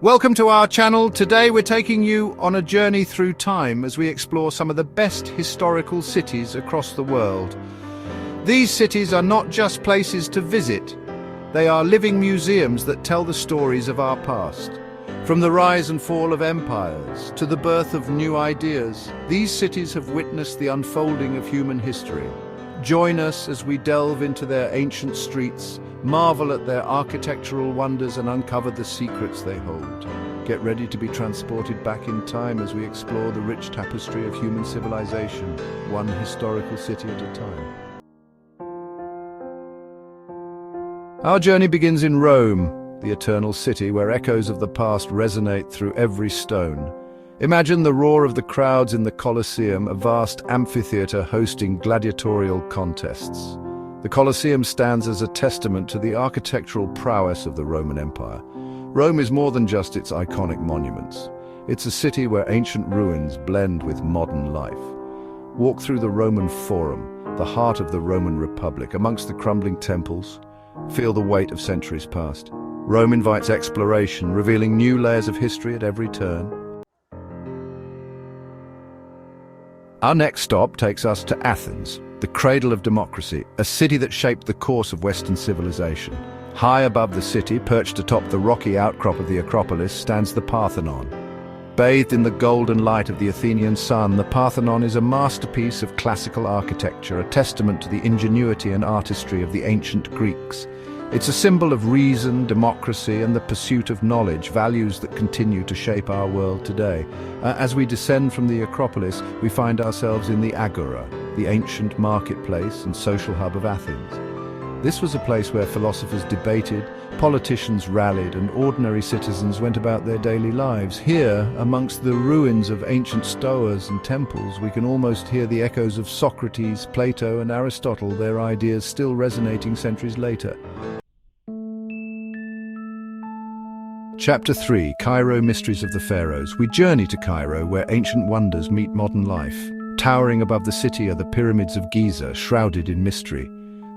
Welcome to our channel. Today we're taking you on a journey through time as we explore some of the best historical cities across the world. These cities are not just places to visit, they are living museums that tell the stories of our past. From the rise and fall of empires to the birth of new ideas, these cities have witnessed the unfolding of human history. Join us as we delve into their ancient streets, marvel at their architectural wonders and uncover the secrets they hold. Get ready to be transported back in time as we explore the rich tapestry of human civilization, one historical city at a time. Our journey begins in Rome, the eternal city where echoes of the past resonate through every stone. Imagine the roar of the crowds in the Colosseum, a vast amphitheater hosting gladiatorial contests. The Colosseum stands as a testament to the architectural prowess of the Roman Empire. Rome is more than just its iconic monuments. It's a city where ancient ruins blend with modern life. Walk through the Roman Forum, the heart of the Roman Republic, amongst the crumbling temples. Feel the weight of centuries past. Rome invites exploration, revealing new layers of history at every turn. Our next stop takes us to Athens, the cradle of democracy, a city that shaped the course of Western civilization. High above the city, perched atop the rocky outcrop of the Acropolis, stands the Parthenon. Bathed in the golden light of the Athenian sun, the Parthenon is a masterpiece of classical architecture, a testament to the ingenuity and artistry of the ancient Greeks. It's a symbol of reason, democracy, and the pursuit of knowledge, values that continue to shape our world today. As we descend from the Acropolis, we find ourselves in the Agora, the ancient marketplace and social hub of Athens. This was a place where philosophers debated, politicians rallied, and ordinary citizens went about their daily lives. Here, amongst the ruins of ancient stoas and temples, we can almost hear the echoes of Socrates, Plato, and Aristotle, their ideas still resonating centuries later. Chapter 3, Cairo Mysteries of the Pharaohs. We journey to Cairo, where ancient wonders meet modern life. Towering above the city are the Pyramids of Giza, shrouded in mystery.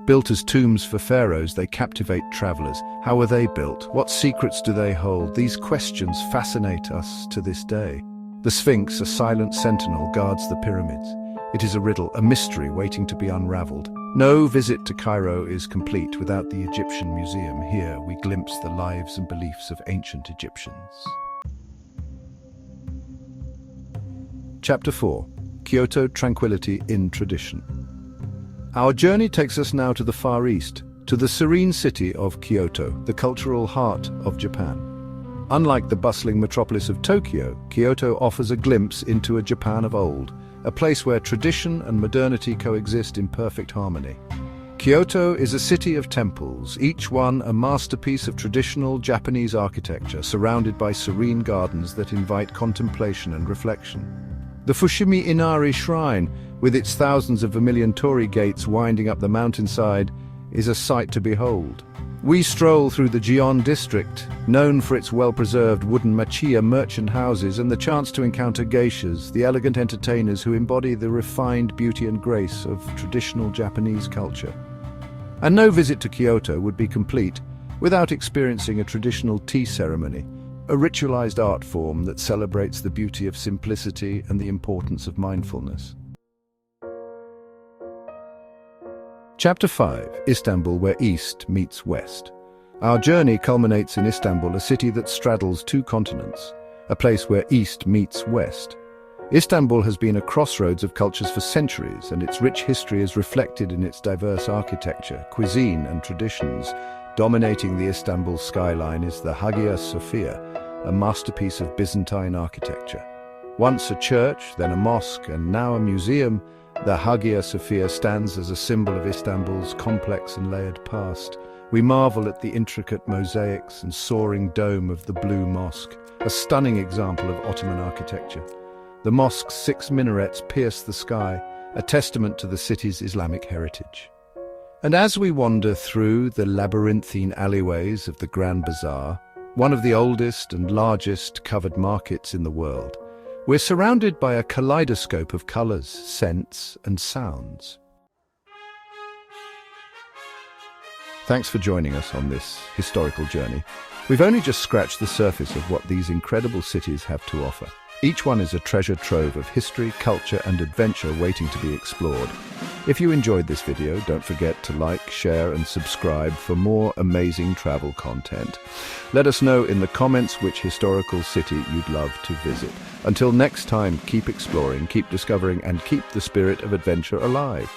Built as tombs for pharaohs, they captivate travelers. How were they built? What secrets do they hold? These questions fascinate us to this day. The Sphinx, a silent sentinel, guards the pyramids. It is a riddle, a mystery waiting to be unraveled. No visit to Cairo is complete without the Egyptian Museum. Here we glimpse the lives and beliefs of ancient Egyptians. Chapter 4. Kyoto, Tranquility in Tradition. Our journey takes us now to the Far East, to the serene city of Kyoto, the cultural heart of Japan. Unlike the bustling metropolis of Tokyo, Kyoto offers a glimpse into a Japan of old, a place where tradition and modernity coexist in perfect harmony. Kyoto is a city of temples, each one a masterpiece of traditional Japanese architecture, surrounded by serene gardens that invite contemplation and reflection. The Fushimi Inari Shrine, with its thousands of vermilion torii gates winding up the mountainside, is a sight to behold. We stroll through the Gion district, known for its well-preserved wooden machiya merchant houses and the chance to encounter geishas, the elegant entertainers who embody the refined beauty and grace of traditional Japanese culture. And no visit to Kyoto would be complete without experiencing a traditional tea ceremony, a ritualized art form that celebrates the beauty of simplicity and the importance of mindfulness. Chapter 5, Istanbul, where East meets West. Our journey culminates in Istanbul, a city that straddles two continents, a place where East meets West. Istanbul has been a crossroads of cultures for centuries, and its rich history is reflected in its diverse architecture, cuisine, and traditions. Dominating the Istanbul skyline is the Hagia Sophia, a masterpiece of Byzantine architecture. Once a church, then a mosque, and now a museum, the Hagia Sophia stands as a symbol of Istanbul's complex and layered past. We marvel at the intricate mosaics and soaring dome of the Blue Mosque, a stunning example of Ottoman architecture. The mosque's 6 minarets pierce the sky, a testament to the city's Islamic heritage. And as we wander through the labyrinthine alleyways of the Grand Bazaar, one of the oldest and largest covered markets in the world, we're surrounded by a kaleidoscope of colors, scents, and sounds. Thanks for joining us on this historical journey. We've only just scratched the surface of what these incredible cities have to offer. Each one is a treasure trove of history, culture, and adventure waiting to be explored. If you enjoyed this video, don't forget to like, share, and subscribe for more amazing travel content. Let us know in the comments which historical city you'd love to visit. Until next time, keep exploring, keep discovering, and keep the spirit of adventure alive.